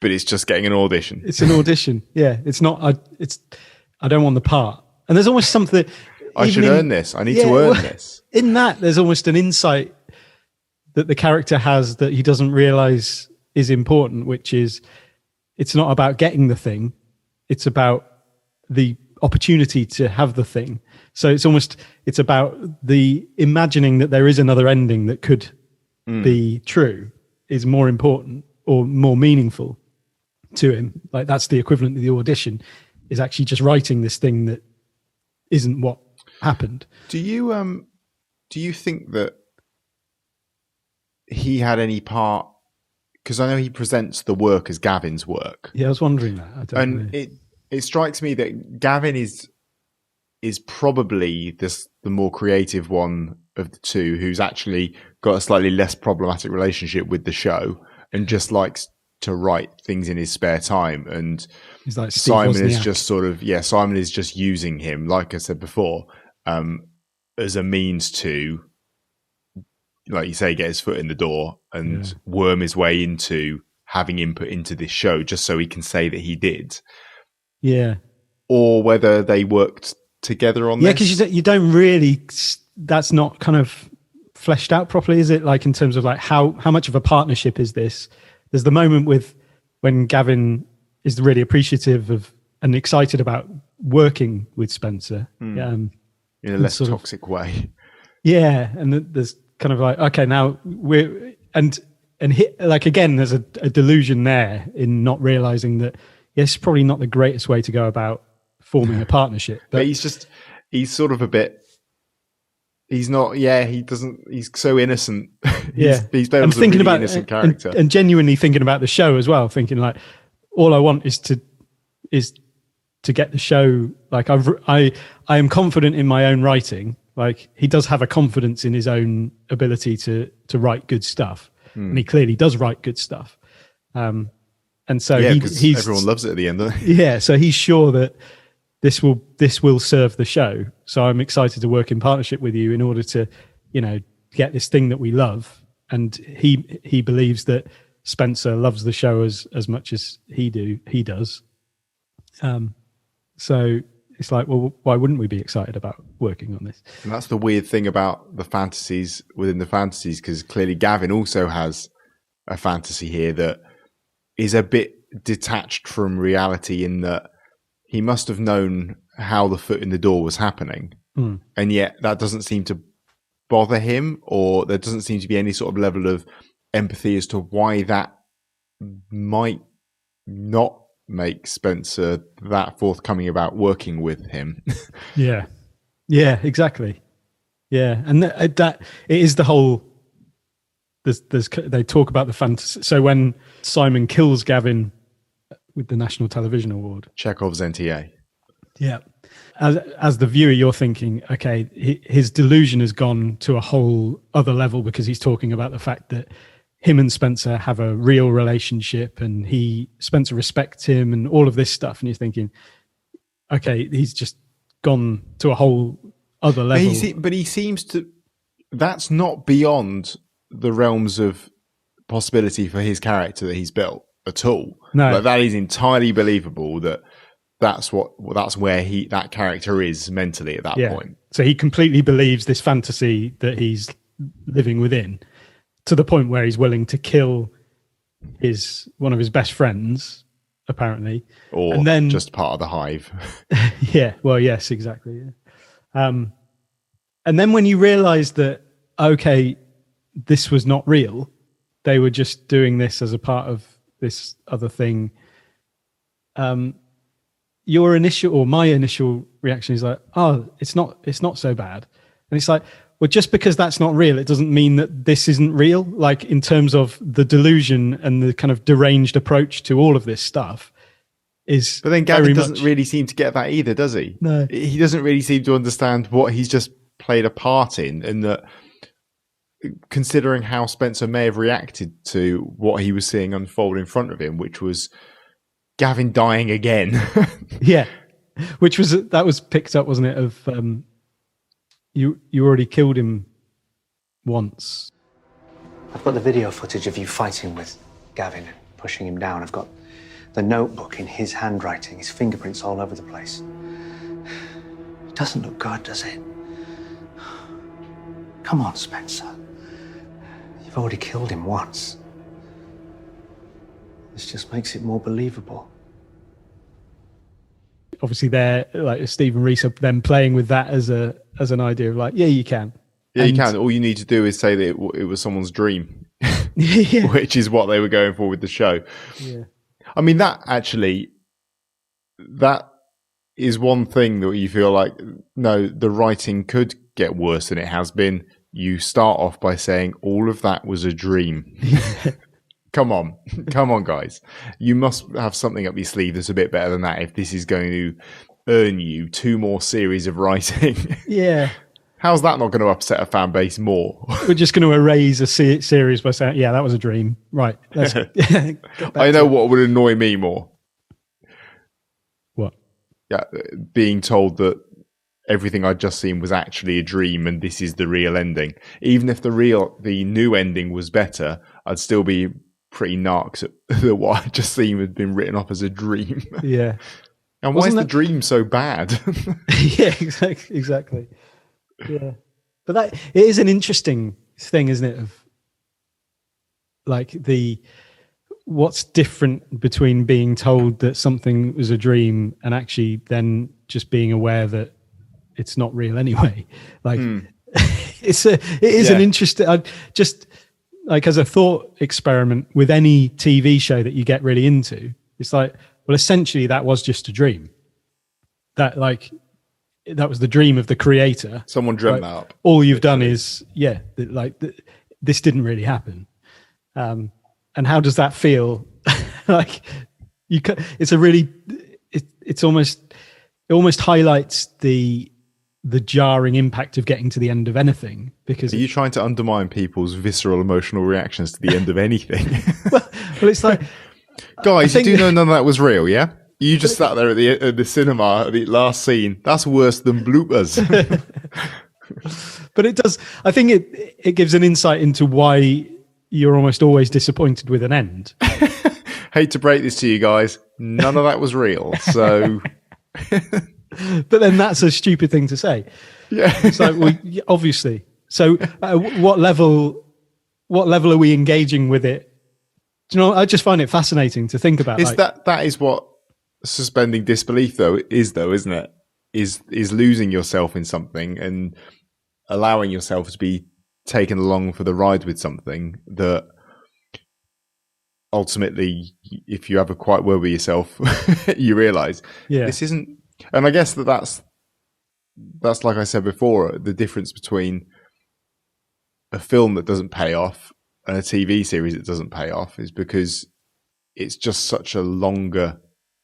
but it's just getting an audition. It's an audition. Yeah. It's not, I don't want the part. And there's almost something, I should earn this. I need to earn this. In that, there's almost an insight that the character has that he doesn't realize is important, which is, it's not about getting the thing. It's about the opportunity to have the thing. So it's about the imagining that there is another ending that could be true is more important or more meaningful to him. Like, that's the equivalent of the audition, is actually just writing this thing that isn't what happened. Do you think that he had any part? Because I know he presents the work as Gavin's work. Yeah, I was wondering that. I don't know. It strikes me that Gavin is probably the more creative one of the two, who's actually got a slightly less problematic relationship with the show and just likes to write things in his spare time. And he's like Simon is just Simon is just using him, like I said before, as a means to, like you say, get his foot in the door and worm his way into having input into this show, just so he can say that he did. Yeah. Or whether they worked together on this. Yeah, because you don't really, that's not kind of fleshed out properly, is it? Like, in terms of like how much of a partnership is this? There's the moment when Gavin is really appreciative of and excited about working with Spencer. In a less toxic way. Yeah, and there's kind of like, okay, now we're, and like, again, there's a delusion there in not realizing that, yes, probably not the greatest way to go about forming a partnership. But he's sort of a bit, he's not, he's so innocent. He's and thinking about innocent character. And genuinely thinking about the show as well, thinking like, all I want is to get the show. Like I am confident in my own writing. Like he does have a confidence in his own ability to write good stuff, and he clearly does write good stuff. And so he's everyone loves it at the end, don't they? Yeah, so he's sure that this will serve the show. So I'm excited to work in partnership with you in order to, get this thing that we love. And he believes that Spencer loves the show as much as he does. So it's like, well, why wouldn't we be excited about working on this? And that's the weird thing about the fantasies within the fantasies, because clearly Gavin also has a fantasy here that is a bit detached from reality, in that he must have known how the foot in the door was happening. And yet that doesn't seem to bother him, or there doesn't seem to be any sort of level of empathy as to why that might not make Spencer that forthcoming about working with him. Yeah, exactly. Yeah, and that it is the whole. They talk about the fantasy. So when Simon kills Gavin with the National Television Award, Chekhov's NTA. Yeah, as the viewer, you're thinking, okay, his delusion has gone to a whole other level, because he's talking about the fact that him and Spencer have a real relationship, and Spencer respects him, and all of this stuff. And you're thinking, okay, he's just gone to a whole other level. But he seems to. That's not beyond the realms of possibility for his character that he's built at all. No, that is entirely believable. That's where that character is mentally at that point. So he completely believes this fantasy that he's living within, to the point where he's willing to kill one of his best friends, apparently, or and then just part of the hive. Yeah. Well, yes, exactly. Yeah. And then when you realize that, okay, this was not real, they were just doing this as a part of this other thing. My initial reaction is like, oh, it's not so bad. And it's like, well, just because that's not real, it doesn't mean that this isn't real. Like, in terms of the delusion and the kind of deranged approach to all of this stuff is. But then Gavin doesn't really seem to get that either, does he? No. He doesn't really seem to understand what he's just played a part in, and that, considering how Spencer may have reacted to what he was seeing unfold in front of him, which was Gavin dying again. Yeah, that was picked up, wasn't it? Of you already killed him once. I've got the video footage of you fighting with Gavin and pushing him down. I've got the notebook in his handwriting, his fingerprints all over the place. It doesn't look good, does it? Come on, Spencer. You've already killed him once. This just makes it more believable. Obviously, they're like Stephen Reese are then playing with that as an idea of like, yeah, you can. Yeah, you can. All you need to do is say that it was someone's dream, yeah. Which is what they were going for with the show. Yeah. I mean, that is one thing that you feel like, no, the writing could get worse than it has been. You start off by saying all of that was a dream. Come on, guys. You must have something up your sleeve that's a bit better than that if this is going to earn you 2 more series of writing. Yeah. How's that not going to upset a fan base more? We're just going to erase a series by saying, yeah, that was a dream. Right. Let's I know what would annoy me more. What? Yeah, being told that everything I'd just seen was actually a dream and this is the real ending. Even if the new ending was better, I'd still be pretty narks at what I'd just seen had been written off as a dream. Yeah. And why is the dream so bad? Yeah, exactly. Yeah. But it is an interesting thing, isn't it? Of like what's different between being told that something was a dream and actually then just being aware that it's not real anyway. Like it is an interesting, just like as a thought experiment with any TV show that you get really into, it's like, well, essentially that was just a dream. That was the dream of the creator. Someone dreamt that up. All you've done is, this didn't really happen. And how does that feel? Like it almost highlights the jarring impact of getting to the end of anything. Because are you trying to undermine people's visceral emotional reactions to the end of anything? well, it's like, guys, you do know none of that was real, yeah? You just sat there at the cinema at the last scene. That's worse than bloopers. But it does. I think it gives an insight into why you're almost always disappointed with an end. Hate to break this to you guys, none of that was real. So, but then that's a stupid thing to say. Yeah, it's like, well, obviously. So, what level are we engaging with it? Do you know? I just find it fascinating to think about. That is what suspending disbelief isn't it? Is losing yourself in something and allowing yourself to be taken along for the ride with something that ultimately, if you have a quiet word with yourself, you realize this isn't. And I guess that's like I said before, the difference between a film that doesn't pay off and a TV series that doesn't pay off is because it's just such a longer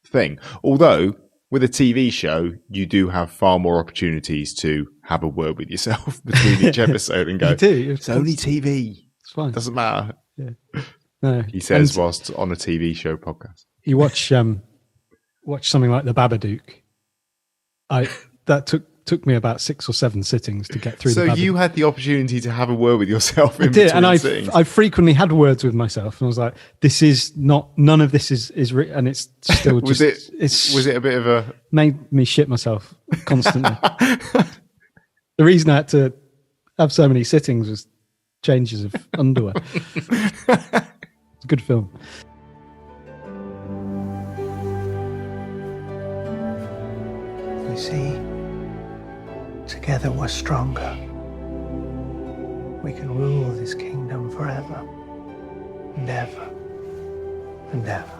thing. Although with a TV show, you do have far more opportunities to have a word with yourself between each episode and go, it's only TV. It's fine. Doesn't matter. Yeah. No. He says whilst on a TV show podcast. You watch something like The Babadook. That took me about 6 or 7 sittings to get through. So you had the opportunity to have a word with yourself. I did, and I frequently had words with myself, and I was like, "This is not. None of this is and it's still just." Was it a bit of a made me shit myself constantly? The reason I had to have so many sittings was changes of underwear. It's a good film. You see, together we're stronger. We can rule this kingdom forever and ever and ever.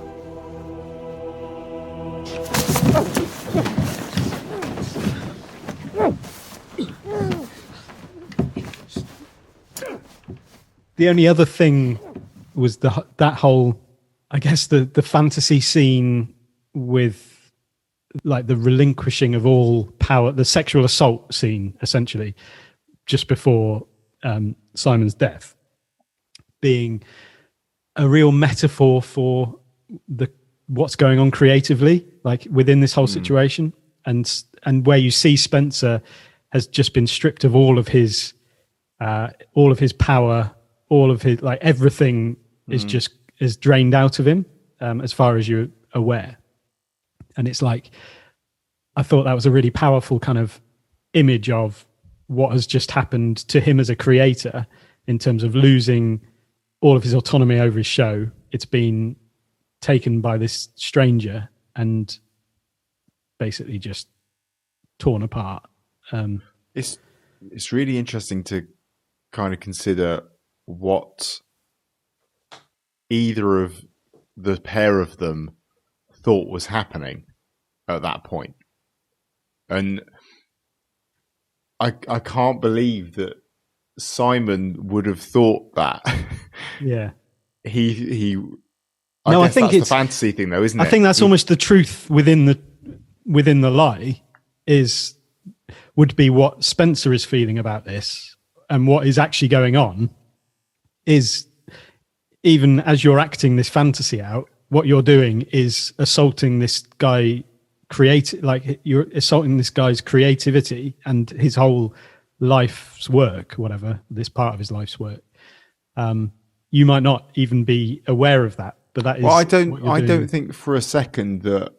The only other thing was that whole, I guess, the fantasy scene with like the relinquishing of all power, the sexual assault scene, essentially, just before Simon's death, being a real metaphor for what's going on creatively, like within this whole situation, and where you see Spencer has just been stripped of all of his power, all of his, like, everything is drained out of him, as far as you're aware. And it's like, I thought that was a really powerful kind of image of what has just happened to him as a creator in terms of losing all of his autonomy over his show. It's been taken by this stranger and basically just torn apart. It's really interesting to kind of consider what either of the pair of them thought was happening at that point. And I can't believe that Simon would have thought that. Yeah. I think it's the fantasy thing, though, isn't it? I think that's almost the truth within the lie would be what Spencer is feeling about this, and what is actually going on is, even as you're acting this fantasy out, what you're doing is assaulting this guy you're assaulting this guy's creativity and his whole life's work, whatever, this part of his life's work. You might not even be aware of that, but that is. Well, I don't think for a second that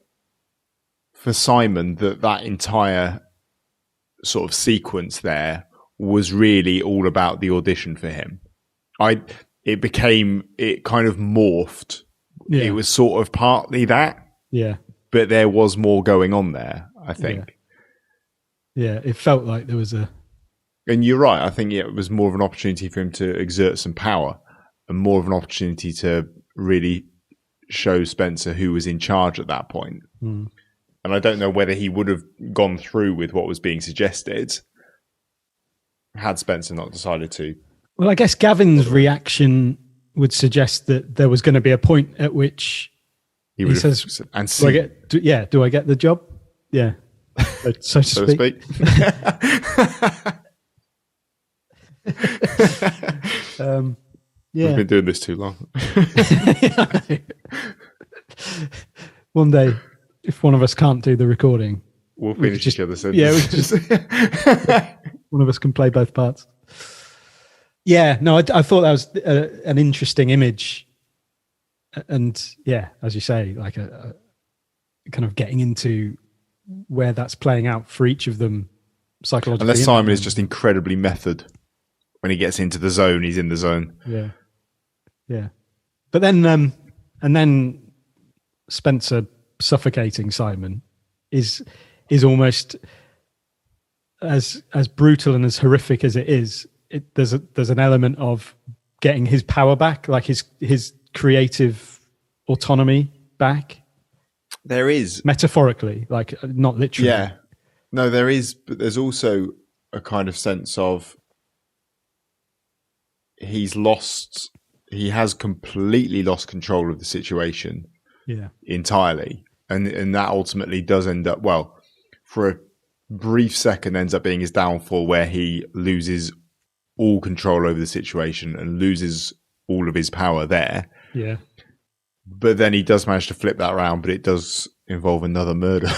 for Simon that entire sort of sequence there was really all about the audition for him. It kind of morphed. Yeah. It was sort of partly that. Yeah. But there was more going on there, I think. Yeah, it felt like there was a... And you're right. I think it was more of an opportunity for him to exert some power and more of an opportunity to really show Spencer who was in charge at that point. And I don't know whether he would have gone through with what was being suggested had Spencer not decided to. Well, I guess Gavin's reaction would suggest that there was going to be a point at which He says, and do I get the job? Yeah. So to speak. We've been doing this too long. One day, if one of us can't do the recording, we'll finish each other's sentences. Yeah, we just one of us can play both parts. Yeah, no, I thought that was an interesting image, and yeah, as you say, like a kind of getting into where that's playing out for each of them psychologically. Unless Simon is just incredibly method. When he gets into the zone, he's in the zone. Yeah, yeah. But then, and then Spencer suffocating Simon is almost as brutal and as horrific as it is. There's an element of getting his power back, like his creative autonomy back. There is, metaphorically, like not literally. Yeah, no, there is, but there's also a kind of sense of he has completely lost control of the situation. Yeah, entirely, and that ultimately does end up, well, for a brief second, ends up being his downfall, where he loses all control over the situation and loses all of his power there. Yeah. But then he does manage to flip that around, but it does involve another murder.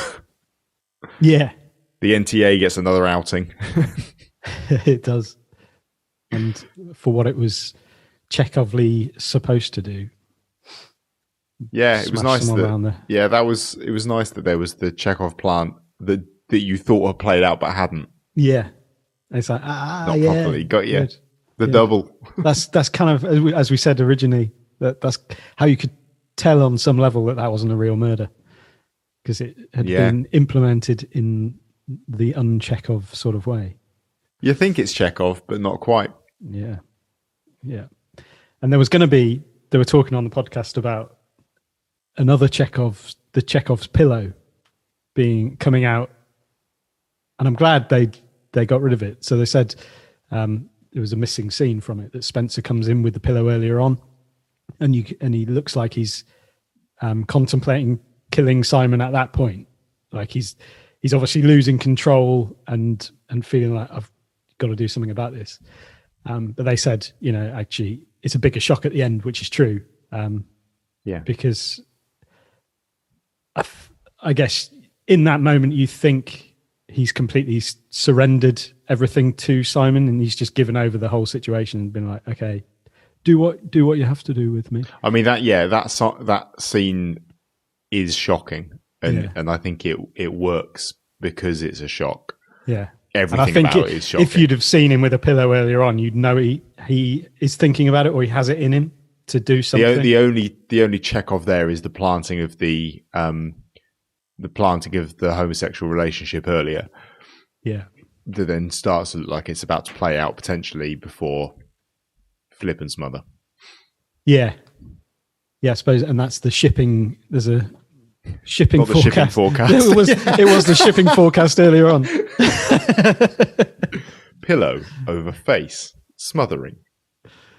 Yeah. The NTA gets another outing. It does. And for what it was Chekhovly supposed to do. Yeah, it was nice that, it was nice that there was the Chekhov plant that you thought had played out but hadn't. Yeah. It's like, not properly. Got you. The double. That's kind of, as we said originally, that's how you could tell on some level that wasn't a real murder, because it had been implemented in the un-Chekhov sort of way. You think it's Chekhov, but not quite. Yeah. Yeah. And there was going to be, they were talking on the podcast about another Chekhov's Pillow coming out, and I'm glad they got rid of it. So they said there was a missing scene from it, that Spencer comes in with the pillow earlier on, and he looks like he's contemplating killing Simon at that point. Like he's obviously losing control and feeling like, I've got to do something about this. But they said, actually it's a bigger shock at the end, which is true. Because I guess in that moment you think he's completely surrendered everything to Simon, and he's just given over the whole situation and been like, okay, do what you have to do with me. I mean, that scene is shocking, and I think it works because it's a shock. Yeah. Everything about it is shocking. If you'd have seen him with a pillow earlier on, you'd know he is thinking about it, or he has it in him to do something. The only Chekhov there is the planting of the homosexual relationship earlier. Yeah. That then starts to look like it's about to play out potentially before Flippant's mother. Yeah. Yeah, I suppose, and that's the shipping. There's a shipping forecast. Shipping forecast. It was the shipping forecast earlier on. Pillow over face, smothering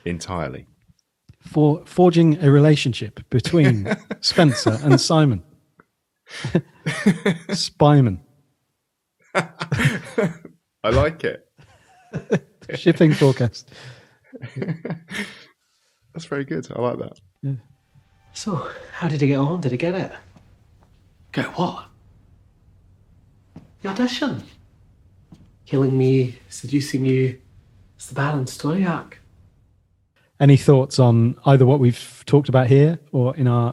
entirely. For forging a relationship between Spencer and Simon. Spyman. I like it. Shipping forecast. That's very good. I like that. Yeah. So, how did he get on? Did he get it? Get what? The audition. Killing me, seducing you. It's the balanced story arc. Any thoughts on either what we've talked about here or in our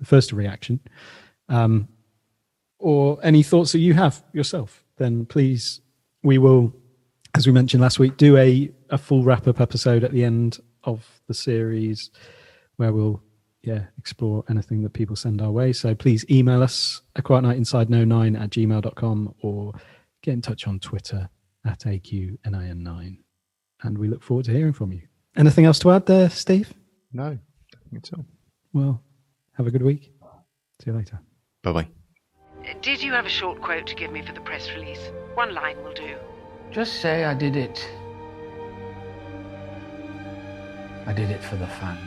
first reaction, or any thoughts that you have yourself? Then please, we will, as we mentioned last week, do a full wrap-up episode at the end of the series where we'll explore anything that people send our way. So please email us, aquietnightinsideKnow9@gmail.com, or get in touch on Twitter @AQNIN9. And we look forward to hearing from you. Anything else to add there, Steve? No, I think it's all. Well, have a good week. See you later. Bye-bye. Did you have a short quote to give me for the press release? One line will do. Just say I did it. I did it for the fans.